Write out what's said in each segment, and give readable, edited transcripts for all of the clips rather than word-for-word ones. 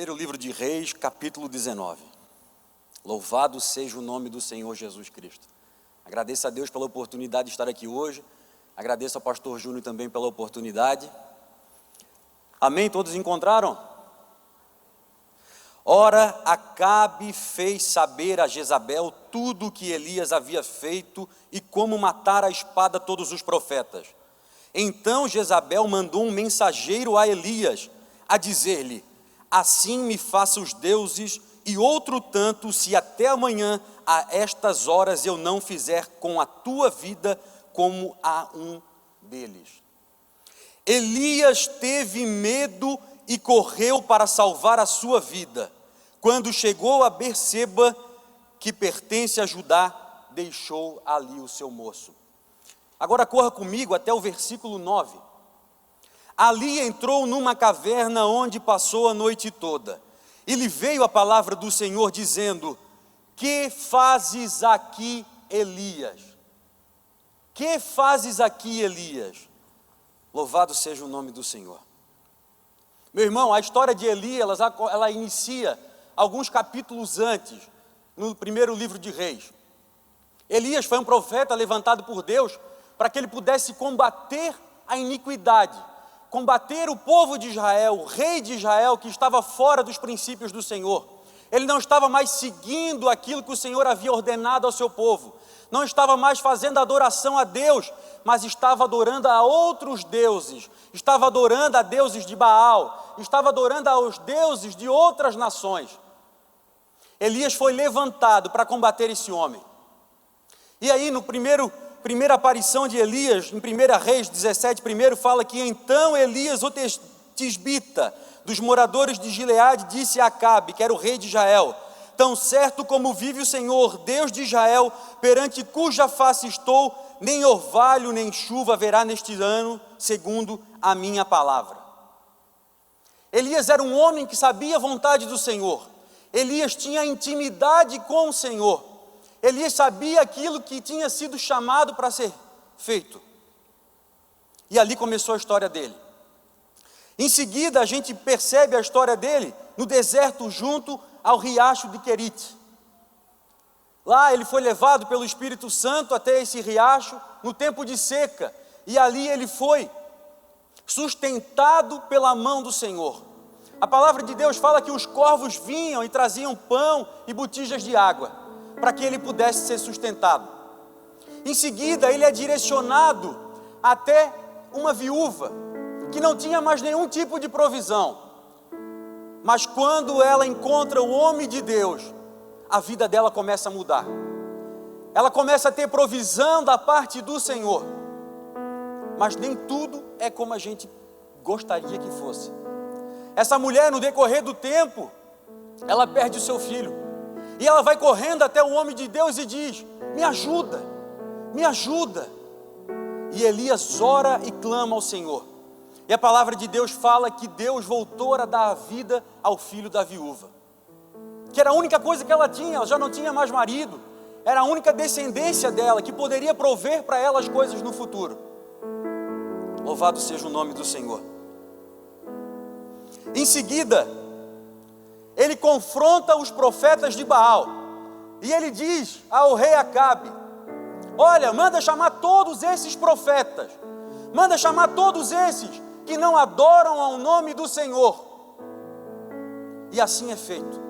Primeiro livro de Reis, capítulo 19. Louvado seja o nome do Senhor Jesus Cristo. Agradeço a Deus pela oportunidade de estar aqui hoje. Agradeço ao pastor Júnior também pela oportunidade. Amém? Todos encontraram? Ora, Acabe fez saber a Jezabel tudo o que Elias havia feito e como matar à espada todos os profetas. Então Jezabel mandou um mensageiro a Elias, a dizer-lhe: assim me faça os deuses e outro tanto, se até amanhã a estas horas eu não fizer com a tua vida como a um deles. Elias teve medo e correu para salvar a sua vida. Quando chegou a Berseba, que pertence a Judá, deixou ali o seu moço. Agora corra comigo até o versículo 9. Ali entrou numa caverna onde passou a noite toda. E lhe veio a palavra do Senhor dizendo: que fazes aqui, Elias? Que fazes aqui, Elias? Louvado seja o nome do Senhor. Meu irmão, a história de Elias, ela inicia alguns capítulos antes, no primeiro livro de Reis. Elias foi um profeta levantado por Deus para que ele pudesse combater a iniquidade, combater o povo de Israel, o rei de Israel que estava fora dos princípios do Senhor. Ele não estava mais seguindo aquilo que o Senhor havia ordenado ao seu povo, não estava mais fazendo adoração a Deus, mas estava adorando a outros deuses, estava adorando a deuses de Baal, estava adorando aos deuses de outras nações. Elias foi levantado para combater esse homem. E aí no primeira aparição de Elias, em 1 Reis 17, primeiro fala que então Elias, o tisbita, dos moradores de Gileade, disse a Acabe, que era o rei de Israel: tão certo como vive o Senhor, Deus de Israel, perante cuja face estou, nem orvalho nem chuva haverá neste ano, segundo a minha palavra. Elias era um homem que sabia a vontade do Senhor. Elias tinha intimidade com o Senhor. Elias sabia aquilo que tinha sido chamado para ser feito. E ali começou a história dele. Em seguida, a gente percebe a história dele no deserto junto ao riacho de Querite. Lá ele foi levado pelo Espírito Santo até esse riacho no tempo de seca. E ali ele foi sustentado pela mão do Senhor. A palavra de Deus fala que os corvos vinham e traziam pão e botijas de água, para que ele pudesse ser sustentado. Em seguida, ele é direcionado até uma viúva, que não tinha mais nenhum tipo de provisão. Mas quando ela encontra o homem de Deus, a vida dela começa a mudar. Ela começa a ter provisão da parte do Senhor. Mas nem tudo é como a gente gostaria que fosse. Essa mulher, no decorrer do tempo, ela perde o seu filho. E ela vai correndo até o homem de Deus e diz: me ajuda, me ajuda. E Elias ora e clama ao Senhor. E a palavra de Deus fala que Deus voltou a dar a vida ao filho da viúva, que era a única coisa que ela tinha. Ela já não tinha mais marido, era a única descendência dela que poderia prover para ela as coisas no futuro. Louvado seja o nome do Senhor. Em seguida, ele confronta os profetas de Baal, e ele diz ao rei Acabe: olha, manda chamar todos esses profetas, manda chamar todos esses que não adoram ao nome do Senhor. E assim é feito.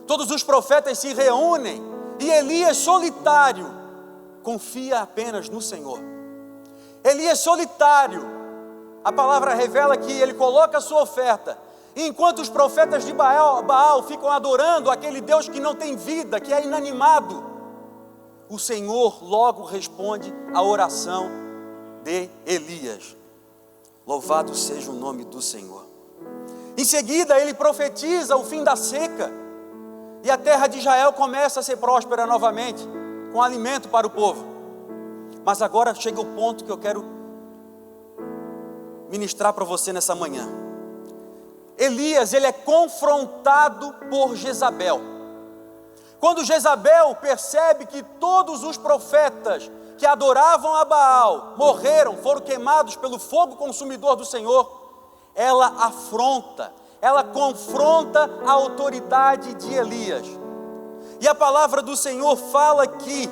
Todos os profetas se reúnem, e Elias solitário confia apenas no Senhor. Elias solitário, a palavra revela que ele coloca a sua oferta. E enquanto os profetas de Baal ficam adorando aquele Deus que não tem vida, que é inanimado, o Senhor logo responde à oração de Elias. Louvado seja o nome do Senhor. Em seguida, ele profetiza o fim da seca, e a terra de Israel começa a ser próspera novamente, com alimento para o povo. Mas agora chega o ponto que eu quero ministrar para você nessa manhã. Elias, ele é confrontado por Jezabel. Quando Jezabel percebe que todos os profetas que adoravam a Baal morreram, foram queimados pelo fogo consumidor do Senhor, ela afronta, ela confronta a autoridade de Elias. E a palavra do Senhor fala que,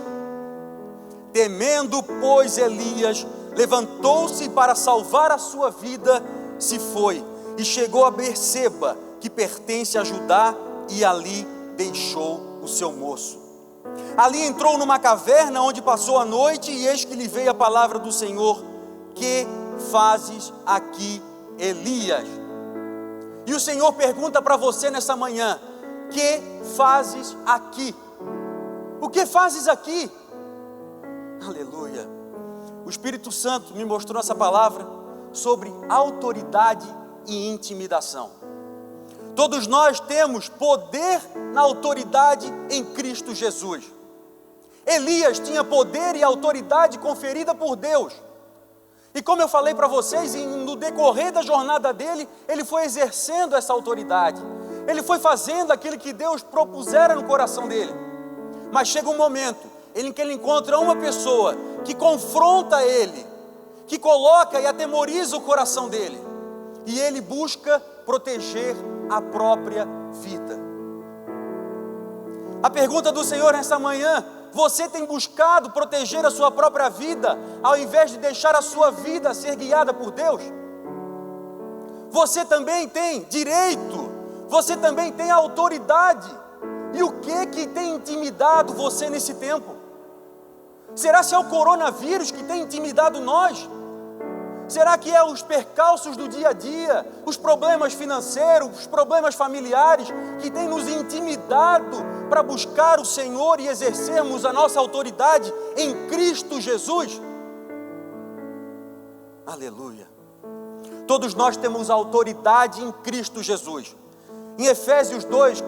temendo, pois, Elias, levantou-se para salvar a sua vida, se foi, e chegou a Berseba, que pertence a Judá, e ali deixou o seu moço. Ali entrou numa caverna onde passou a noite, e eis que lhe veio a palavra do Senhor: que fazes aqui, Elias? E o Senhor pergunta para você nessa manhã: que fazes aqui? O que fazes aqui? Aleluia. O Espírito Santo me mostrou essa palavra sobre autoridade e intimidação. Todos nós temos poder na autoridade em Cristo Jesus. Elias tinha poder e autoridade conferida por Deus. E como eu falei para vocês, no decorrer da jornada dele, ele foi exercendo essa autoridade. Ele foi fazendo aquilo que Deus propusera no coração dele. Mas chega um momento em que ele encontra uma pessoa que confronta ele, que coloca e atemoriza o coração dele. E ele busca proteger a própria vida. A pergunta do Senhor nessa manhã: você tem buscado proteger a sua própria vida, ao invés de deixar a sua vida ser guiada por Deus? Você também tem direito, você também tem autoridade. E o que tem intimidado você nesse tempo? Será que é o coronavírus que tem intimidado nós? Será que é os percalços do dia a dia, os problemas financeiros, os problemas familiares que têm nos intimidado para buscar o Senhor e exercermos a nossa autoridade em Cristo Jesus? Aleluia. Todos nós temos autoridade em Cristo Jesus. Em Efésios 2,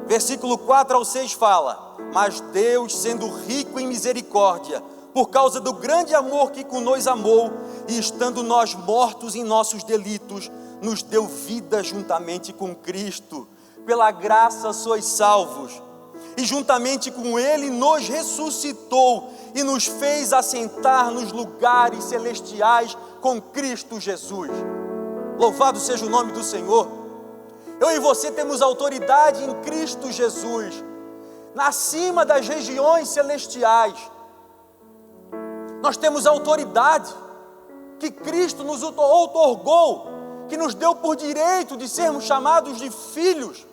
versículo 4 ao 6 fala: mas Deus, sendo rico em misericórdia, por causa do grande amor que com nós amou, e estando nós mortos em nossos delitos, nos deu vida juntamente com Cristo. Pela graça sois salvos. E juntamente com Ele nos ressuscitou e nos fez assentar nos lugares celestiais com Cristo Jesus. Louvado seja o nome do Senhor. Eu e você temos autoridade em Cristo Jesus, acima das regiões celestiais. Nós temos autoridade que Cristo nos outorgou, que nos deu por direito de sermos chamados de filhos.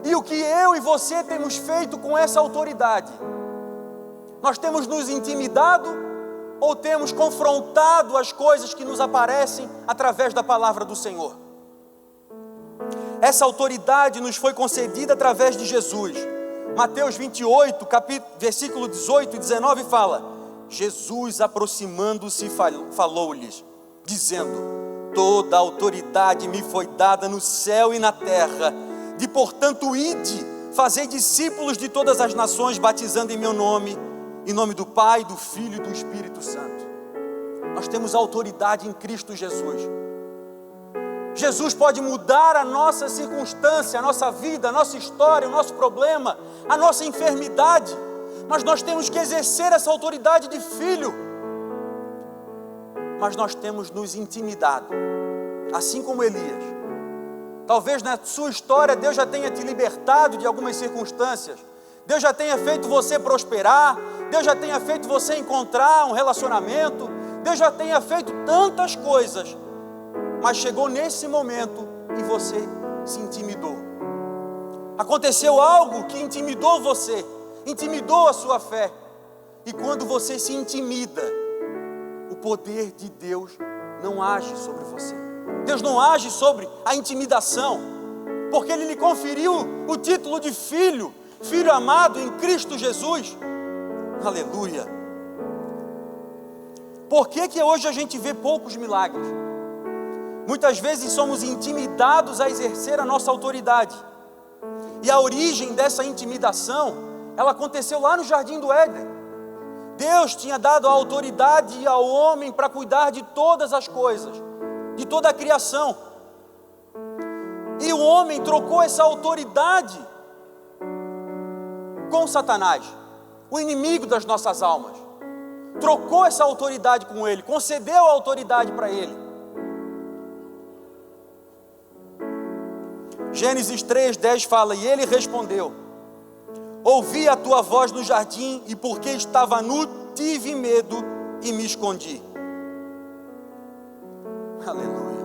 E o que eu e você temos feito com essa autoridade? Nós temos nos intimidado ou temos confrontado as coisas que nos aparecem através da palavra do Senhor? Essa autoridade nos foi concedida através de Jesus. Mateus 28, versículo 18 e 19 fala: Jesus, aproximando-se, falou-lhes, dizendo: toda a autoridade me foi dada no céu e na terra. De portanto, ide, fazei discípulos de todas as nações, batizando em meu nome, em nome do Pai, do Filho e do Espírito Santo. Nós temos autoridade em Cristo Jesus. Jesus pode mudar a nossa circunstância, a nossa vida, a nossa história, o nosso problema, a nossa enfermidade, mas nós temos que exercer essa autoridade de filho. Mas nós temos nos intimidado, assim como Elias. Talvez na sua história Deus já tenha te libertado de algumas circunstâncias, Deus já tenha feito você prosperar, Deus já tenha feito você encontrar um relacionamento, Deus já tenha feito tantas coisas, mas chegou nesse momento e você se intimidou. Aconteceu algo que intimidou você, intimidou a sua fé. E quando você se intimida, o poder de Deus não age sobre você. Deus não age sobre a intimidação, porque Ele lhe conferiu o título de filho, filho amado em Cristo Jesus. Aleluia. Por que hoje a gente vê poucos milagres? Muitas vezes somos intimidados a exercer a nossa autoridade. E a origem dessa intimidação, ela aconteceu lá no Jardim do Éden. Deus tinha dado a autoridade ao homem para cuidar de todas as coisas, de toda a criação. E o homem trocou essa autoridade com Satanás, o inimigo das nossas almas. Trocou essa autoridade com ele, concedeu a autoridade para ele. Gênesis 3:10 fala: e ele respondeu: ouvi a tua voz no jardim, e porque estava nu, tive medo e me escondi. Aleluia.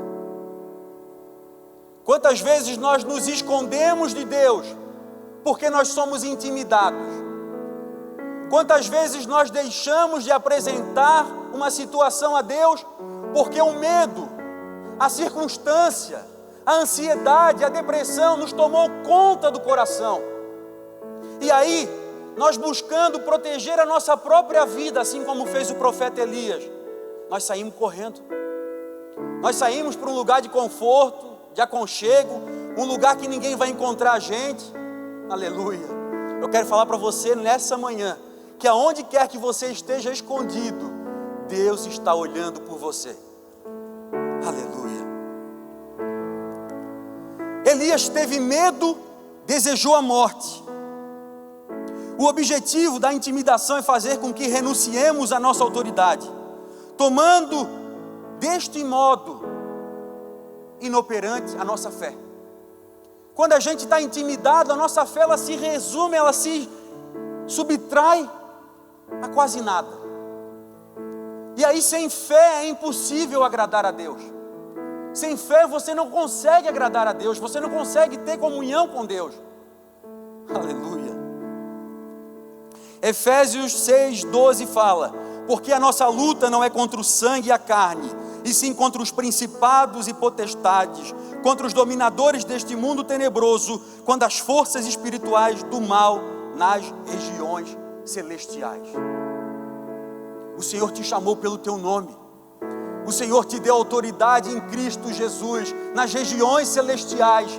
Quantas vezes nós nos escondemos de Deus porque nós somos intimidados? Quantas vezes nós deixamos de apresentar uma situação a Deus porque o medo, a circunstância, a ansiedade, a depressão nos tomou conta do coração? E aí, nós buscando proteger a nossa própria vida, assim como fez o profeta Elias, nós saímos correndo. Nós saímos para um lugar de conforto, de aconchego, um lugar que ninguém vai encontrar a gente. Aleluia. Eu quero falar para você nessa manhã, que aonde quer que você esteja escondido, Deus está olhando por você. Aleluia. Elias teve medo, desejou a morte. O objetivo da intimidação é fazer com que renunciemos à nossa autoridade, tomando deste modo inoperante a nossa fé. Quando a gente está intimidado, a nossa fé ela se resume, ela se subtrai a quase nada. E aí sem fé é impossível agradar a Deus. Sem fé você não consegue agradar a Deus, você não consegue ter comunhão com Deus. Aleluia. Efésios 6:12 fala: porque a nossa luta não é contra o sangue e a carne, e sim contra os principados e potestades, contra os dominadores deste mundo tenebroso, contra as forças espirituais do mal nas regiões celestiais. O Senhor te chamou pelo teu nome. O Senhor te deu autoridade em Cristo Jesus, nas regiões celestiais.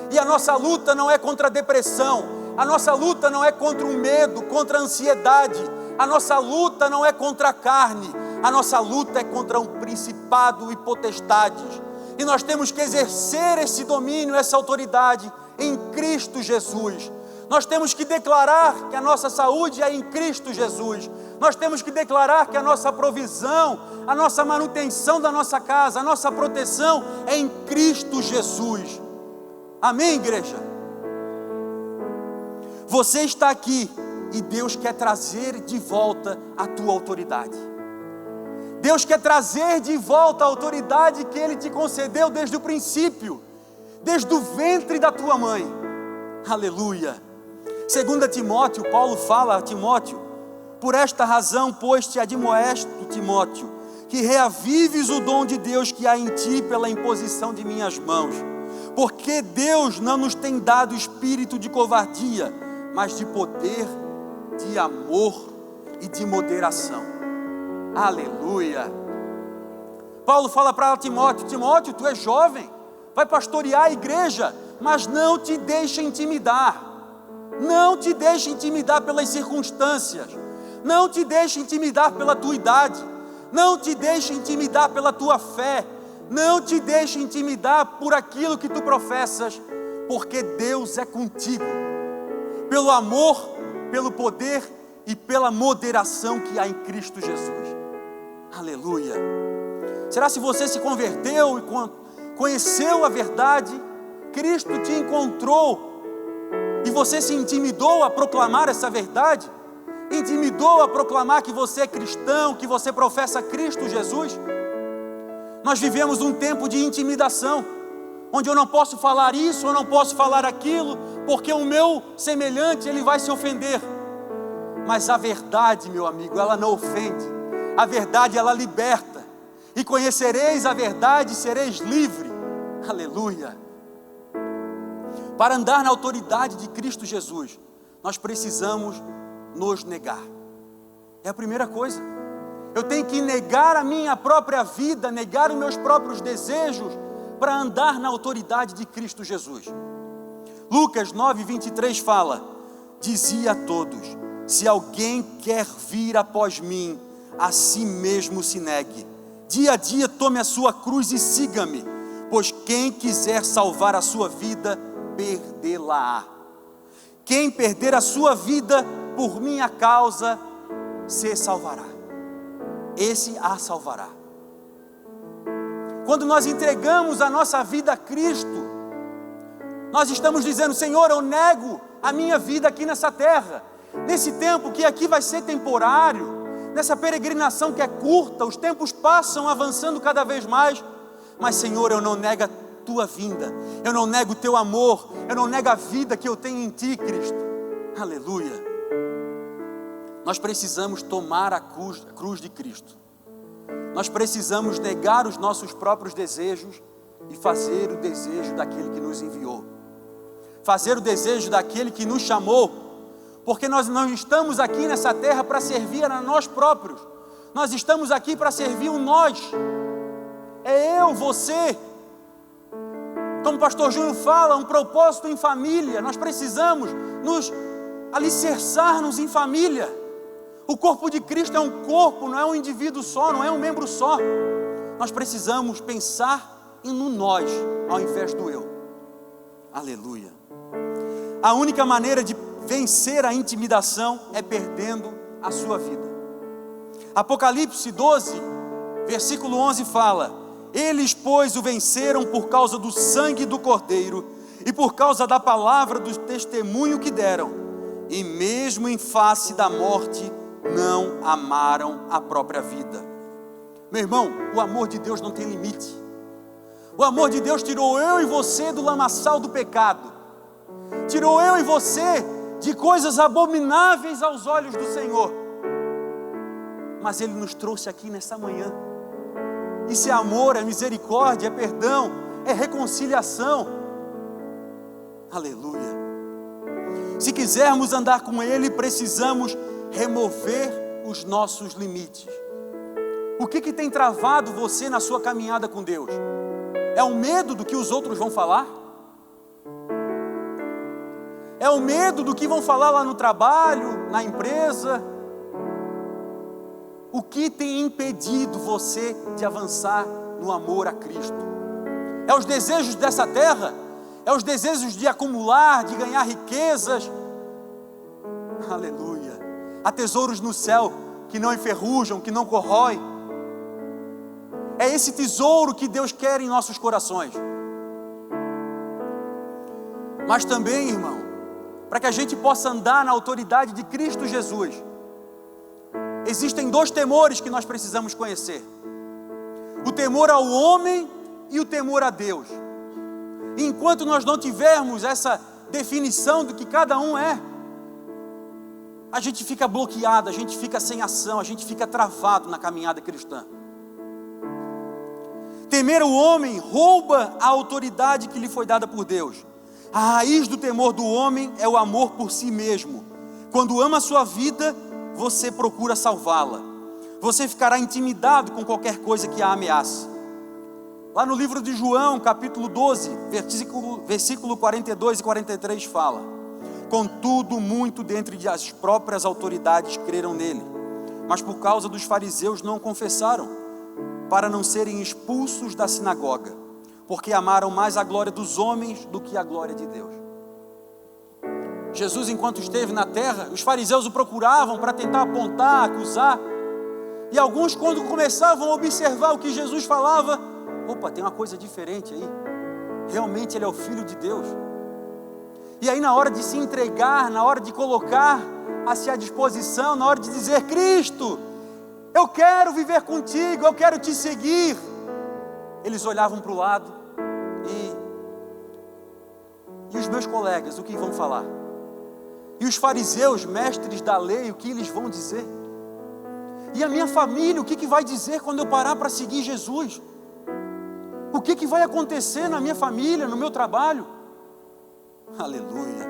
E a nossa luta não é contra a depressão, a nossa luta não é contra o medo, contra a ansiedade, a nossa luta não é contra a carne, a nossa luta é contra um principado e potestades. E nós temos que exercer esse domínio, essa autoridade em Cristo Jesus. Nós temos que declarar que a nossa saúde é em Cristo Jesus. Nós temos que declarar que a nossa provisão, a nossa manutenção da nossa casa, a nossa proteção é em Cristo Jesus. Amém, igreja? Você está aqui e Deus quer trazer de volta a tua autoridade. Deus quer trazer de volta a autoridade que Ele te concedeu desde o princípio, desde o ventre da tua mãe. Aleluia. 2 Timóteo, Paulo fala a Timóteo: por esta razão, pois, te admoesto, Timóteo, que reavives o dom de Deus que há em ti pela imposição de minhas mãos. Porque Deus não nos tem dado espírito de covardia, mas de poder, de amor e de moderação. Aleluia. Paulo fala para Timóteo: Timóteo, tu és jovem, vai pastorear a igreja, mas não te deixe intimidar. Não te deixe intimidar pelas circunstâncias. Não te deixe intimidar pela tua idade. Não te deixe intimidar pela tua fé. Não te deixe intimidar por aquilo que tu professas, porque Deus é contigo. Pelo amor, pelo poder e pela moderação que há em Cristo Jesus. Aleluia. Será se você se converteu e conheceu a verdade, Cristo te encontrou e você se intimidou a proclamar essa verdade? Intimidou a proclamar que você é cristão, que você professa Cristo Jesus? Nós vivemos um tempo de intimidação, onde eu não posso falar isso, eu não posso falar aquilo, porque o meu semelhante, ele vai se ofender. Mas a verdade, meu amigo, ela não ofende. A verdade, ela liberta. E conhecereis a verdade e sereis livre. Aleluia. Para andar na autoridade de Cristo Jesus, nós precisamos nos negar. É a primeira coisa. Eu tenho que negar a minha própria vida, negar os meus próprios desejos, para andar na autoridade de Cristo Jesus. Lucas 9:23 fala: dizia a todos: se alguém quer vir após mim, a si mesmo se negue. Dia a dia tome a sua cruz e siga-me, pois quem quiser salvar a sua vida, perdê-la-á. Quem perder a sua vida por minha causa, se salvará. Esse a salvará. Quando nós entregamos a nossa vida a Cristo, Nós estamos dizendo: Senhor, eu nego a minha vida aqui nessa terra, nesse tempo que aqui vai ser temporário, nessa peregrinação que é curta, os tempos passam avançando cada vez mais, mas Senhor, eu não nego a tua vinda, eu não nego o teu amor, eu não nego a vida que eu tenho em ti, Cristo. Aleluia. Nós precisamos tomar a cruz de Cristo. Nós precisamos negar os nossos próprios desejos e fazer o desejo daquele que nos enviou, fazer o desejo daquele que nos chamou, porque nós não estamos aqui nessa terra para servir a nós próprios, nós estamos aqui para servir o nós, é eu, você. Como o pastor Júnior fala, um propósito em família. Nós precisamos nos alicerçar-nos em família. O corpo de Cristo é um corpo, não é um indivíduo só, não é um membro só. Nós precisamos pensar no nós, ao invés do eu. Aleluia. A única maneira de vencer a intimidação é perdendo a sua vida. Apocalipse 12, versículo 11 fala: eles, pois, o venceram por causa do sangue do Cordeiro e por causa da palavra do testemunho que deram, e mesmo em face da morte não amaram a própria vida. Meu irmão, o amor de Deus não tem limite. O amor de Deus tirou eu e você do lamaçal do pecado, tirou eu e você de coisas abomináveis aos olhos do Senhor, mas Ele nos trouxe aqui nessa manhã. Isso é amor, é misericórdia, é perdão, é reconciliação. Aleluia. Se quisermos andar com Ele, precisamos remover os nossos limites. O que tem travado você na sua caminhada com Deus? É o medo do que os outros vão falar? É o medo do que vão falar lá no trabalho, na empresa? O que tem impedido você de avançar no amor a Cristo? É os desejos dessa terra? É os desejos de acumular, de ganhar riquezas? Aleluia. Há tesouros no céu que não enferrujam, que não corroem. É esse tesouro que Deus quer em nossos corações. Mas também, irmão, para que a gente possa andar na autoridade de Cristo Jesus, existem dois temores que nós precisamos conhecer: o temor ao homem e o temor a Deus. E enquanto nós não tivermos essa definição do que cada um é, a gente fica bloqueado, a gente fica sem ação, a gente fica travado na caminhada cristã. Temer o homem rouba a autoridade que lhe foi dada por Deus. A raiz do temor do homem é o amor por si mesmo. Quando ama a sua vida, você procura salvá-la. Você ficará intimidado com qualquer coisa que a ameace. Lá no livro de João, capítulo 12, versículo 42 e 43 fala: contudo, muito dentre as próprias autoridades creram nele, mas por causa dos fariseus não confessaram, para não serem expulsos da sinagoga, porque amaram mais a glória dos homens do que a glória de Deus. Jesus, enquanto esteve na terra, os fariseus o procuravam para tentar apontar, acusar, e alguns, quando começavam a observar o que Jesus falava, opa, tem uma coisa diferente aí, realmente ele é o Filho de Deus. E aí, na hora de se entregar, na hora de colocar-se à disposição, na hora de dizer: Cristo, eu quero viver contigo, eu quero te seguir, eles olhavam para o lado e os meus colegas, o que vão falar? E os fariseus, mestres da lei, o que eles vão dizer? E a minha família, o que vai dizer quando eu parar para seguir Jesus? O que vai acontecer na minha família, no meu trabalho? Aleluia.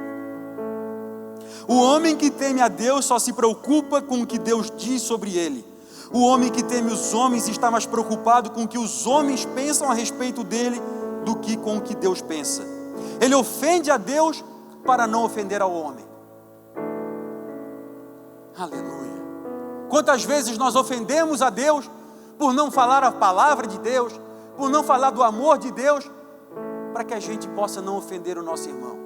O homem que teme a Deus só se preocupa com o que Deus diz sobre ele. O homem que teme os homens está mais preocupado com o que os homens pensam a respeito dele do que com o que Deus pensa. Ele ofende a Deus para não ofender ao homem. Aleluia. Quantas vezes nós ofendemos a Deus por não falar a palavra de Deus, por não falar do amor de Deus, para que a gente possa não ofender o nosso irmão.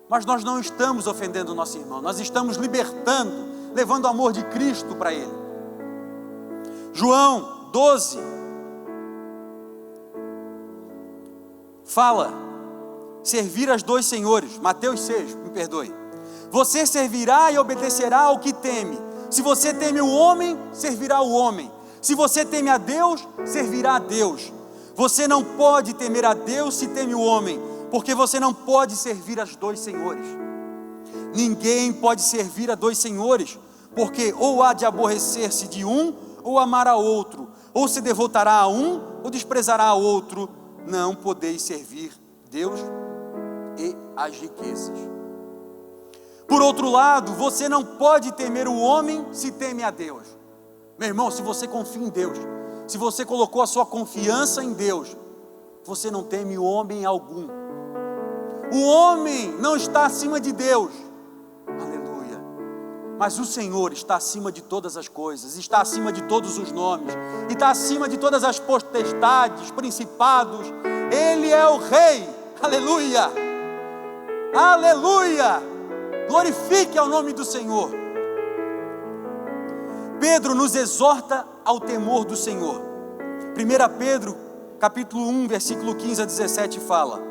Mas nós não estamos ofendendo o nosso irmão, nós estamos libertando, levando o amor de Cristo para ele. João 12 fala: servir aos dois senhores. Mateus 6, me perdoe. Você servirá e obedecerá ao que teme. Se você teme o homem, servirá o homem. Se você teme a Deus, servirá a Deus. Você não pode temer a Deus se teme o homem, porque você não pode servir aos dois senhores. Ninguém pode servir a dois senhores, porque ou há de aborrecer-se de um, ou amar a outro, ou se devotará a um, ou desprezará a outro. Não podeis servir Deus e as riquezas. Por outro lado, você não pode temer o homem se teme a Deus. Meu irmão, se você confia em Deus, se você colocou a sua confiança em Deus, você não teme homem algum. O homem não está acima de Deus, aleluia, mas o Senhor está acima de todas as coisas, está acima de todos os nomes, e está acima de todas as potestades, principados. Ele é o Rei, aleluia, aleluia, glorifique ao nome do Senhor. Pedro nos exorta ao temor do Senhor. 1 Pedro, capítulo 1, versículo 15 a 17 fala: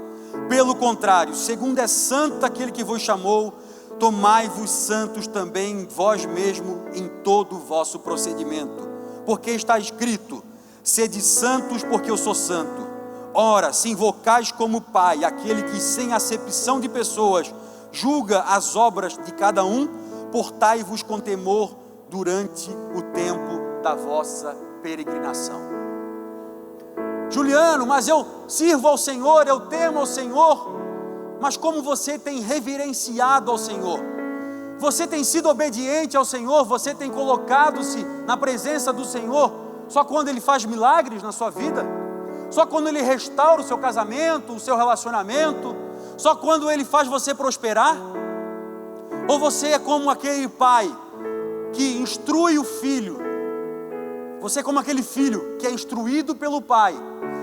pelo contrário, segundo é santo aquele que vos chamou, tomai-vos santos também vós mesmo em todo o vosso procedimento, porque está escrito: sede santos porque eu sou santo. Ora, se invocais como Pai aquele que sem acepção de pessoas julga as obras de cada um, portai-vos com temor durante o tempo da vossa peregrinação. Juliano, mas eu sirvo ao Senhor, eu temo ao Senhor. Mas como você tem reverenciado ao Senhor? Você tem sido obediente ao Senhor? Você tem colocado-se na presença do Senhor só quando Ele faz milagres na sua vida? Só quando Ele restaura o seu casamento, o seu relacionamento? Só quando Ele faz você prosperar? Ou você é como aquele pai que instrui o filho? Você é como aquele filho que é instruído pelo pai,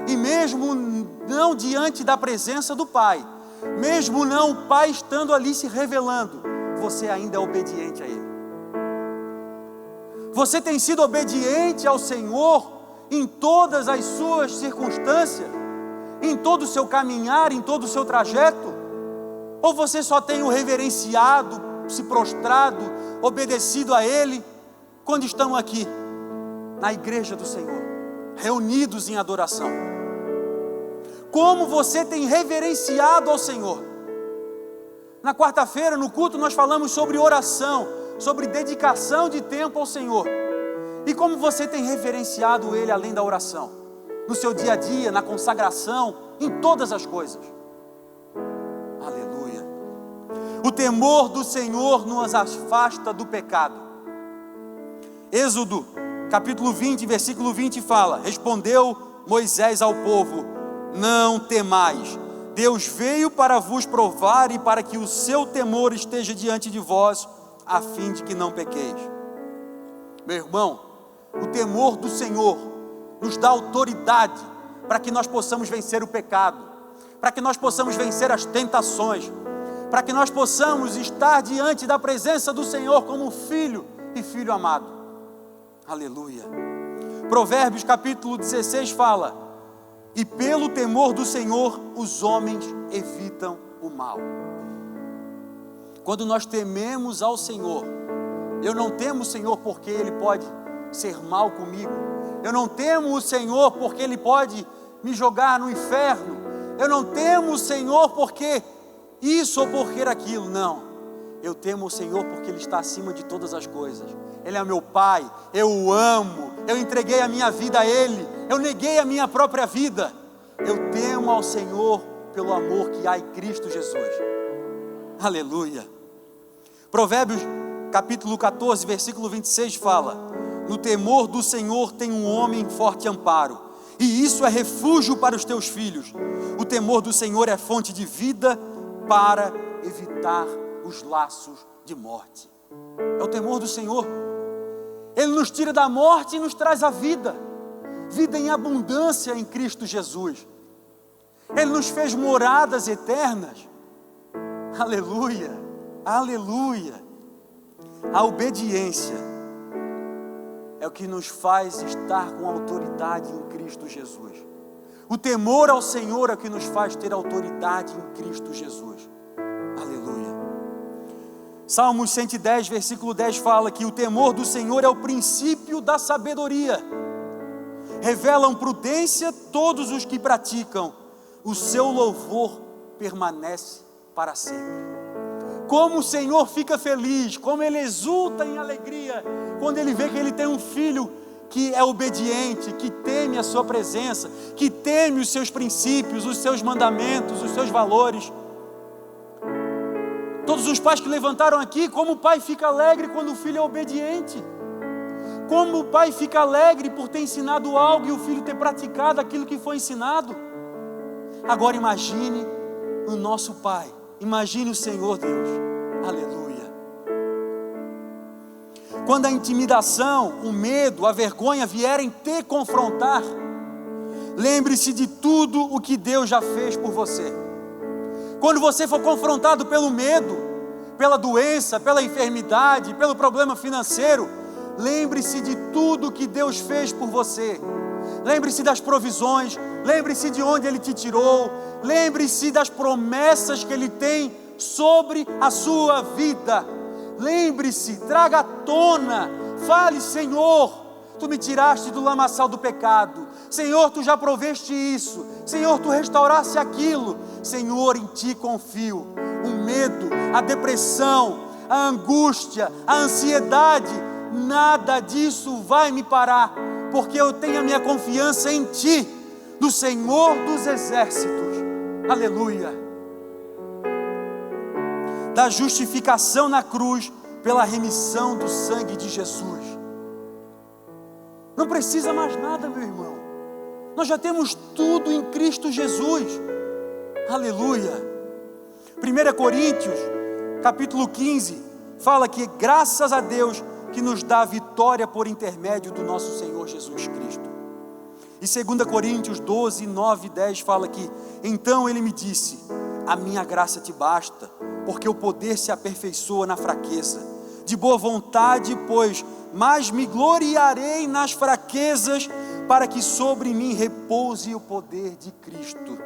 e mesmo não diante da presença do pai, mesmo não o pai estando ali se revelando, você ainda é obediente a Ele. Você tem sido obediente ao Senhor em todas as suas circunstâncias, em todo o seu caminhar, em todo o seu trajeto? Ou você só tem o reverenciado, se prostrado, obedecido a Ele, quando estão aqui, na igreja do Senhor, reunidos em adoração? Como você tem reverenciado ao Senhor? Na quarta-feira, no culto, nós falamos sobre oração, sobre dedicação de tempo ao Senhor. E como você tem reverenciado Ele além da oração? No seu dia a dia, na consagração, em todas as coisas. Aleluia. O temor do Senhor nos afasta do pecado. Êxodo, capítulo 20, versículo 20 fala: respondeu Moisés ao povo: não temais, Deus veio para vos provar e para que o seu temor esteja diante de vós, a fim de que não pequeis. Meu irmão, o temor do Senhor nos dá autoridade para que nós possamos vencer o pecado, para que nós possamos vencer as tentações, para que nós possamos estar diante da presença do Senhor como filho e filho amado. Aleluia. Provérbios capítulo 16 fala: e pelo temor do Senhor os homens evitam o mal. Quando nós tememos ao Senhor, eu não temo o Senhor porque Ele pode ser mal comigo, eu não temo o Senhor porque Ele pode me jogar no inferno, eu não temo o Senhor porque isso ou porque aquilo, não. Eu temo o Senhor porque Ele está acima de todas as coisas. Ele é meu Pai, eu o amo, eu entreguei a minha vida a Ele, eu neguei a minha própria vida. Eu temo ao Senhor pelo amor que há em Cristo Jesus. Aleluia. Provérbios capítulo 14, versículo 26 fala: no temor do Senhor tem um homem forte amparo, e isso é refúgio para os teus filhos. O temor do Senhor é fonte de vida para evitar os laços de morte. É o temor do Senhor. Ele nos tira da morte e nos traz a vida, vida em abundância em Cristo Jesus. Ele nos fez moradas eternas. Aleluia, aleluia. A obediência é o que nos faz estar com autoridade em Cristo Jesus. O temor ao Senhor é o que nos faz ter autoridade em Cristo Jesus. Aleluia. Salmos 110, versículo 10 fala que o temor do Senhor é o princípio da sabedoria. Revelam prudência todos os que praticam. O seu louvor permanece para sempre. Como o Senhor fica feliz, como Ele exulta em alegria, quando Ele vê que Ele tem um filho que é obediente, que teme a sua presença, que teme os seus princípios, os seus mandamentos, os seus valores. Todos os pais que levantaram aqui, como o pai fica alegre quando o filho é obediente. Como o pai fica alegre por ter ensinado algo e o filho ter praticado aquilo que foi ensinado. Agora imagine o nosso Pai, imagine o Senhor Deus. Aleluia. Quando a intimidação, o medo, a vergonha vierem te confrontar, lembre-se de tudo o que Deus já fez por você. Quando você for confrontado pelo medo, pela doença, pela enfermidade, pelo problema financeiro, lembre-se de tudo que Deus fez por você. Lembre-se das provisões, lembre-se de onde Ele te tirou, lembre-se das promessas que Ele tem sobre a sua vida. Lembre-se, traga à tona, fale: Senhor, Tu me tiraste do lamaçal do pecado, Senhor, Tu já proveste isso, Senhor, Tu restauraste aquilo, Senhor, em Ti confio. O medo, a depressão, a angústia, a ansiedade, nada disso vai me parar, porque eu tenho a minha confiança em Ti, no Senhor dos exércitos. Aleluia. Da justificação na cruz pela remissão do sangue de Jesus. Não precisa mais nada, meu irmão. Nós já temos tudo em Cristo Jesus. Aleluia. 1 Coríntios, capítulo 15, fala que graças a Deus que nos dá a vitória por intermédio do nosso Senhor Jesus Cristo. E 2 Coríntios 12, 9 e 10 fala que então Ele me disse: a minha graça te basta, porque o poder se aperfeiçoa na fraqueza. De boa vontade, pois, mas me gloriarei nas fraquezas, para que sobre mim repouse o poder de Cristo.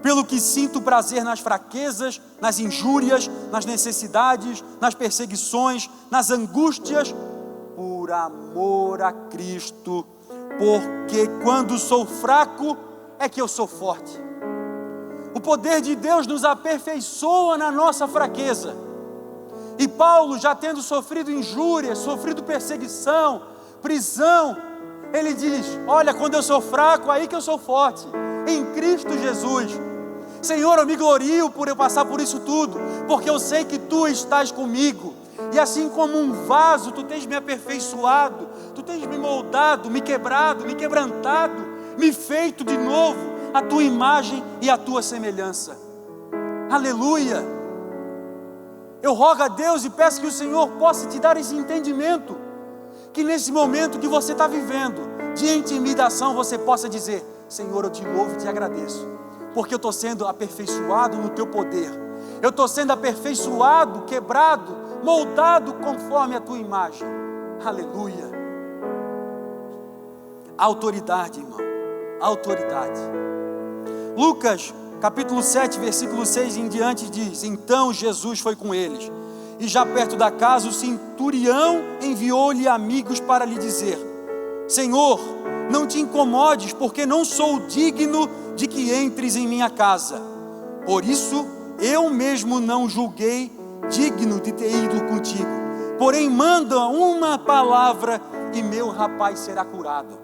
Pelo que sinto prazer nas fraquezas, nas injúrias, nas necessidades, nas perseguições, nas angústias, por amor a Cristo, porque quando sou fraco é que eu sou forte. O poder de Deus nos aperfeiçoa na nossa fraqueza. E Paulo, já tendo sofrido injúrias, sofrido perseguição, prisão, ele diz: olha, quando eu sou fraco, aí que eu sou forte, em Cristo Jesus. Senhor, eu me glorio por eu passar por isso tudo, porque eu sei que Tu estás comigo. E assim como um vaso, Tu tens me aperfeiçoado, Tu tens me moldado, me quebrado, me quebrantado, me feito de novo a Tua imagem e a Tua semelhança. Aleluia. Eu rogo a Deus e peço que o Senhor possa te dar esse entendimento, que nesse momento que você está vivendo, de intimidação, você possa dizer: Senhor, eu te louvo e te agradeço, porque eu estou sendo aperfeiçoado no Teu poder, eu estou sendo aperfeiçoado, quebrado, moldado conforme a Tua imagem. Aleluia. Autoridade, irmão, autoridade. Lucas capítulo 7, versículo 6 em diante diz: então Jesus foi com eles, e já perto da casa o centurião enviou-lhe amigos para lhe dizer: Senhor, não te incomodes, porque não sou digno de que entres em minha casa. Por isso eu mesmo não julguei digno de ter ido contigo. Porém manda uma palavra e meu rapaz será curado.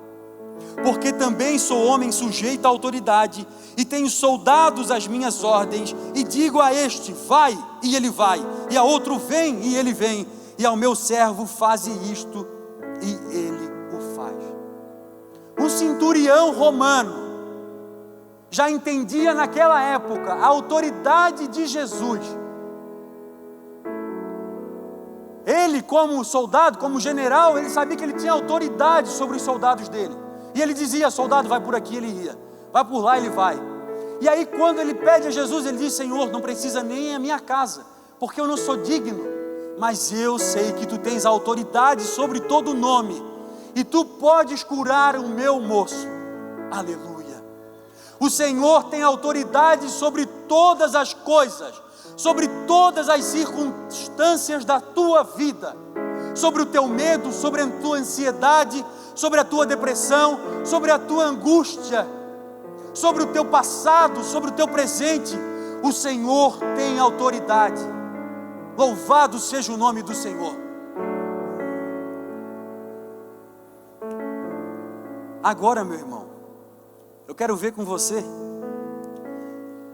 Porque também sou homem sujeito à autoridade, e tenho soldados às minhas ordens, e digo a este: vai, e ele vai, e a outro: vem, e ele vem, e ao meu servo: faze isto, e ele o faz. O centurião romano já entendia naquela época a autoridade de Jesus. Ele, como soldado, como general, ele sabia que ele tinha autoridade sobre os soldados dele. E ele dizia: soldado, vai por aqui, ele ia. Vai por lá, ele vai. E aí quando ele pede a Jesus, ele diz: Senhor, não precisa nem a minha casa, porque eu não sou digno. Mas eu sei que Tu tens autoridade sobre todo nome, e Tu podes curar o meu moço. Aleluia. O Senhor tem autoridade sobre todas as coisas, sobre todas as circunstâncias da tua vida, sobre o teu medo, sobre a tua ansiedade, sobre a tua depressão, sobre a tua angústia, sobre o teu passado, sobre o teu presente. O Senhor tem autoridade. Louvado seja o nome do Senhor. Agora, meu irmão, eu quero ver com você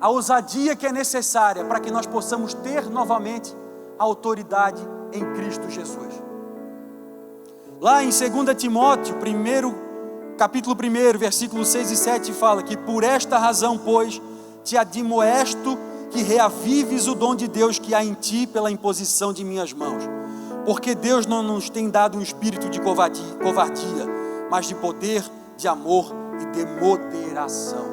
a ousadia que é necessária para que nós possamos ter novamente a autoridade em Cristo Jesus. Lá em 2 Timóteo, capítulo 1, versículos 6 e 7, fala que por esta razão, pois, te admoesto que reavives o dom de Deus que há em ti pela imposição de minhas mãos. Porque Deus não nos tem dado um espírito de covardia, mas de poder, de amor e de moderação.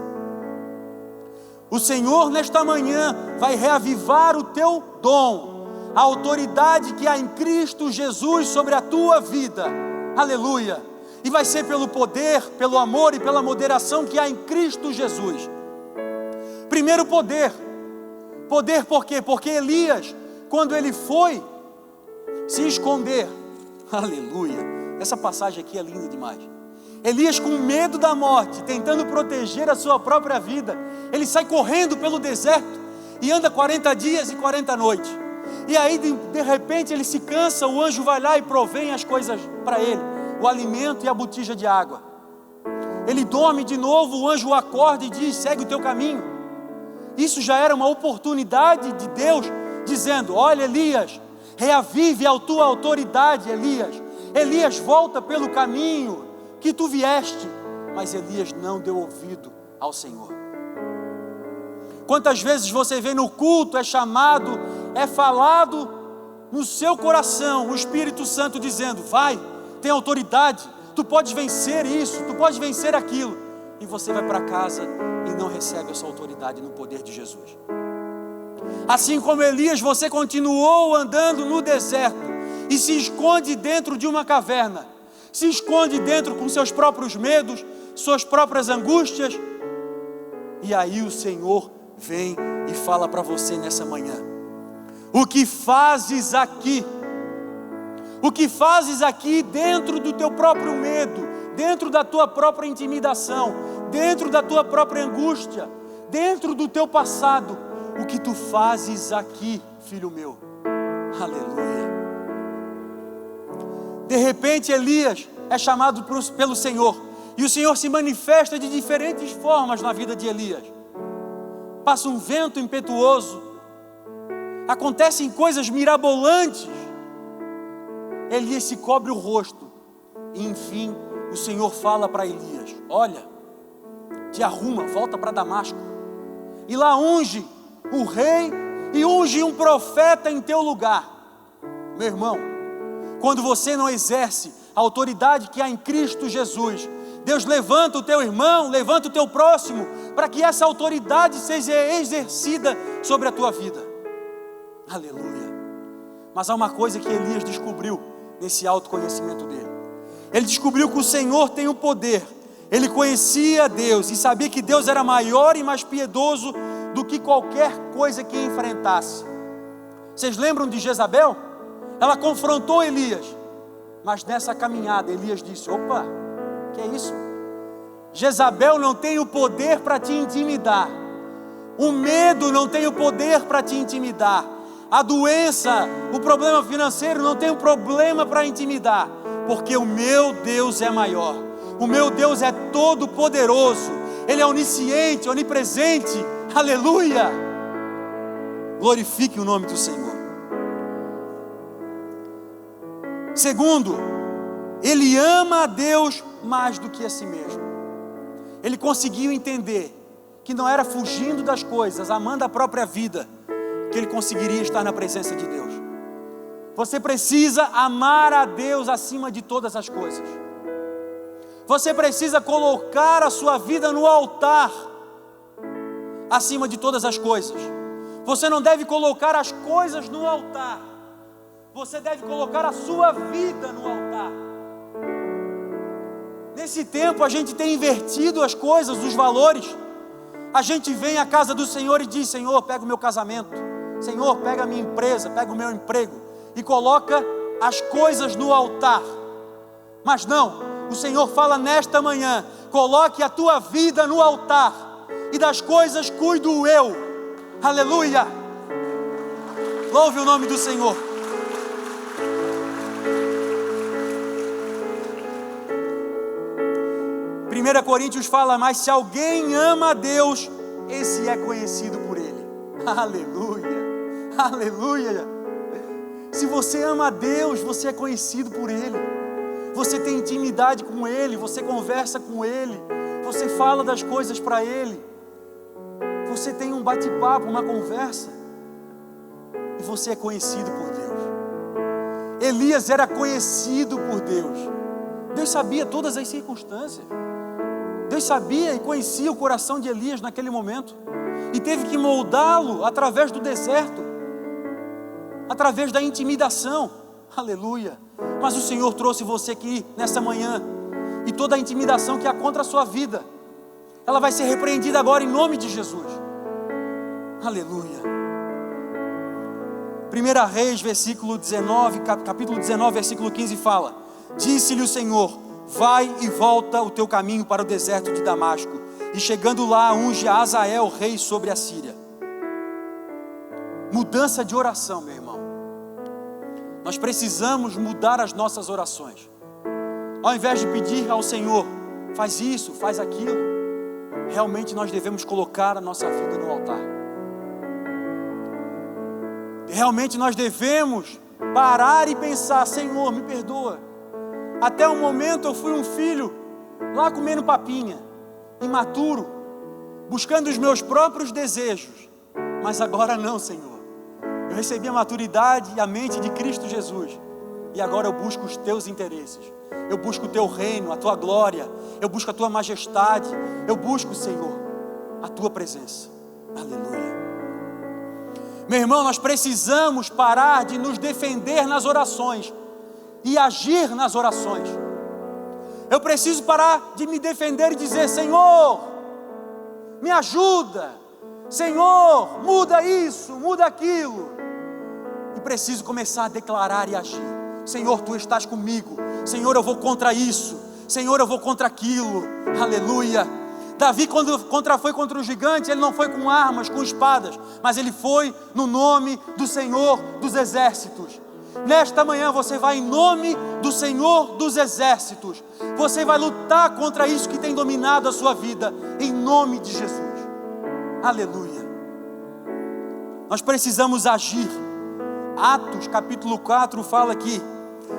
O Senhor nesta manhã vai reavivar o teu dom, a autoridade que há em Cristo Jesus sobre a tua vida. Aleluia! E vai ser pelo poder, pelo amor e pela moderação que há em Cristo Jesus. Primeiro poder. Poder por quê? Porque Elias, quando ele foi se esconder, aleluia, essa passagem aqui é linda demais. Elias, com medo da morte, tentando proteger a sua própria vida, ele sai correndo pelo deserto e anda 40 dias e 40 noites. E aí de repente ele se cansa, o anjo vai lá e provém as coisas para ele, o alimento e a botija de água. Ele dorme de novo, o anjo o acorda e diz: segue o teu caminho. Isso já era uma oportunidade de Deus, dizendo: olha, Elias, reavive a tua autoridade, Elias. Elias, volta pelo caminho que tu vieste. Mas Elias não deu ouvido ao Senhor. Quantas vezes você vê no culto, é chamado, é falado no seu coração, o Espírito Santo dizendo: vai, tem autoridade, tu podes vencer isso, tu podes vencer aquilo. E você vai para casa e não recebe essa autoridade no poder de Jesus. Assim como Elias, você continuou andando no deserto e se esconde dentro de uma caverna, se esconde dentro com seus próprios medos, suas próprias angústias. E aí o Senhor vem e fala para você nessa manhã: o que fazes aqui? O que fazes aqui dentro do teu próprio medo, dentro da tua própria intimidação, dentro da tua própria angústia, dentro do teu passado? O que tu fazes aqui, filho meu? Aleluia. De repente Elias é chamado pelo Senhor, e o Senhor se manifesta de diferentes formas na vida de Elias. Passa um vento impetuoso, acontecem coisas mirabolantes. Elias se cobre o rosto, e enfim o Senhor fala para Elias: olha, te arruma, volta para Damasco, e lá unge o rei e unge um profeta em teu lugar. Meu irmão, quando você não exerce a autoridade que há em Cristo Jesus, Deus levanta o teu irmão, levanta o teu próximo, para que essa autoridade seja exercida sobre a tua vida. Aleluia. Mas há uma coisa que Elias descobriu nesse autoconhecimento dele. Ele descobriu que o Senhor tem o poder. Ele conhecia Deus e sabia que Deus era maior e mais piedoso do que qualquer coisa que enfrentasse. Vocês lembram de Jezabel? Ela confrontou Elias, mas nessa caminhada Elias disse: opa, que é isso? Jezabel não tem o poder para te intimidar. O medo não tem o poder para te intimidar. A doença, o problema financeiro não tem um problema para intimidar, porque o meu Deus é maior. O meu Deus é todo poderoso. Ele é onisciente, onipresente. Aleluia! Glorifique o nome do Senhor. Segundo, ele ama a Deus mais do que a si mesmo. Ele conseguiu entender que não era fugindo das coisas, amando a própria vida, que ele conseguiria estar na presença de Deus. Você precisa amar a Deus acima de todas as coisas. Você precisa colocar a sua vida no altar acima de todas as coisas. Você não deve colocar as coisas no altar. Você deve colocar a sua vida no altar. Nesse tempo a gente tem invertido as coisas, os valores. A gente vem à casa do Senhor e diz: Senhor, pega o meu casamento, Senhor, pega a minha empresa, pega o meu emprego, e coloca as coisas no altar. Mas não, o Senhor fala nesta manhã: coloque a tua vida no altar, e das coisas cuido eu. Aleluia! Louve o nome do Senhor. Primeira Coríntios fala: mas se alguém ama a Deus, esse é conhecido por Ele. Aleluia, aleluia. Se você ama a Deus, você é conhecido por Ele. Você tem intimidade com Ele, você conversa com Ele, você fala das coisas para Ele, você tem um bate-papo, uma conversa, e você é conhecido por Deus. Elias era conhecido por Deus. Deus sabia todas as circunstâncias. Deus sabia e conhecia o coração de Elias naquele momento, e teve que moldá-lo através do deserto, através da intimidação. Aleluia. Mas o Senhor trouxe você aqui nessa manhã, e toda a intimidação que há contra a sua vida, ela vai ser repreendida agora em nome de Jesus. Aleluia. 1 Reis, capítulo 19, versículo 15 fala: disse-lhe o Senhor: vai e volta o teu caminho para o deserto de Damasco, e chegando lá, unge a Azael rei sobre a Síria. Mudança de oração, meu irmão. Nós precisamos mudar as nossas orações. Ao invés de pedir ao Senhor: faz isso, faz aquilo, realmente nós devemos colocar a nossa vida no altar. Realmente nós devemos parar e pensar: Senhor, me perdoa. Até o momento eu fui um filho lá comendo papinha, imaturo, buscando os meus próprios desejos. Mas agora não, Senhor. Eu recebi a maturidade e a mente de Cristo Jesus, e agora eu busco os teus interesses. Eu busco o teu reino, a tua glória. Eu busco a tua majestade. Eu busco, Senhor, a tua presença. Aleluia. Meu irmão, nós precisamos parar de nos defender nas orações e agir nas orações. Eu preciso parar de me defender e dizer: Senhor, me ajuda, Senhor, muda isso, muda aquilo. E preciso começar a declarar e agir: Senhor, Tu estás comigo. Senhor, eu vou contra isso. Senhor, eu vou contra aquilo. Aleluia. Davi, quando foi contra o gigante, ele não foi com armas, com espadas, mas ele foi no nome do Senhor dos exércitos. Nesta manhã você vai em nome do Senhor dos exércitos. Você vai lutar contra isso que tem dominado a sua vida, em nome de Jesus. Aleluia. Nós precisamos agir. Atos capítulo 4 fala aqui: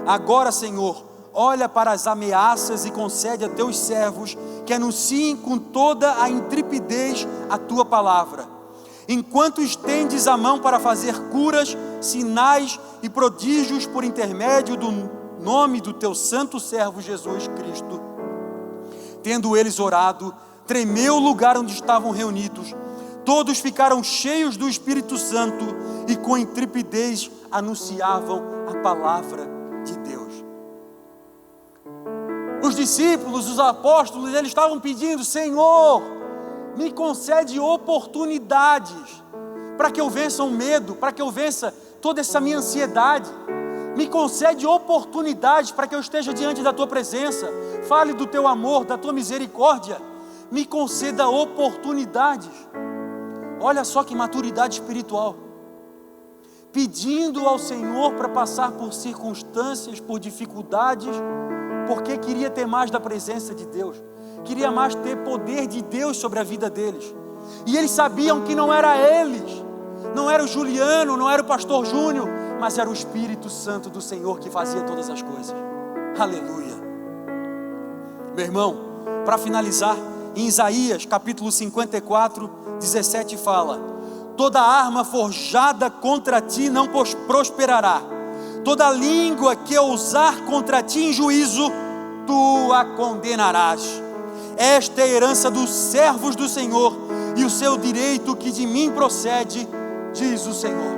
agora, Senhor, olha para as ameaças e concede a teus servos que anunciem com toda a intrepidez a tua palavra, enquanto estendes a mão para fazer curas, sinais e prodígios por intermédio do nome do teu santo servo Jesus Cristo. Tendo eles orado, tremeu o lugar onde estavam reunidos. Todos ficaram cheios do Espírito Santo e com intrepidez anunciavam a palavra de Deus. Os discípulos, os apóstolos, eles estavam pedindo: Senhor, me concede oportunidades para que eu vença o medo, para que eu vença toda essa minha ansiedade. Me concede oportunidades para que eu esteja diante da Tua presença. Fale do Teu amor, da Tua misericórdia. Me conceda oportunidades. Olha só que maturidade espiritual. Pedindo ao Senhor para passar por circunstâncias, por dificuldades, porque queria ter mais da presença de Deus, queria mais ter poder de Deus sobre a vida deles. E eles sabiam que não era eles, não era o Juliano, não era o pastor Júnior, mas era o Espírito Santo do Senhor que fazia todas as coisas. Aleluia. Meu irmão, para finalizar, em Isaías capítulo 54, 17 fala: toda arma forjada contra ti não prosperará, toda língua que ousar contra ti em juízo, tu a condenarás. Esta é a herança dos servos do Senhor, e o seu direito que de mim procede, diz o Senhor.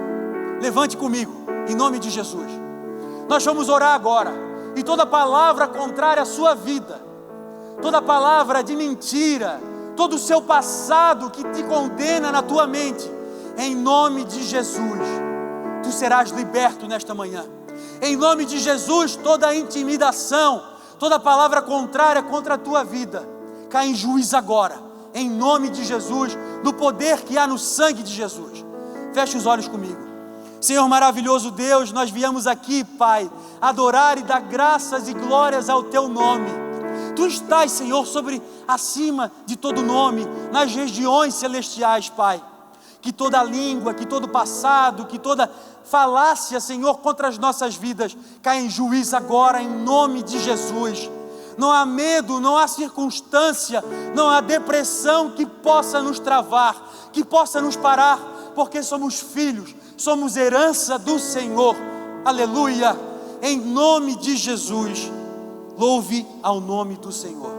Levante comigo, em nome de Jesus. Nós vamos orar agora, e toda palavra contrária à sua vida, toda palavra de mentira, todo o seu passado que te condena na tua mente, em nome de Jesus, tu serás liberto nesta manhã. Em nome de Jesus, toda intimidação, toda palavra contrária contra a tua vida, cai em juízo agora, em nome de Jesus, no poder que há no sangue de Jesus. Feche os olhos comigo. Senhor maravilhoso Deus, nós viemos aqui, Pai, adorar e dar graças e glórias ao Teu nome. Tu estás, Senhor, acima de todo nome, nas regiões celestiais, Pai. Que toda língua, que todo passado, que toda falácia, Senhor, contra as nossas vidas, caia em juízo agora, em nome de Jesus. Não há medo, não há circunstância, não há depressão que possa nos travar, que possa nos parar, porque somos filhos, somos herança do Senhor. Aleluia! Em nome de Jesus, louve ao nome do Senhor.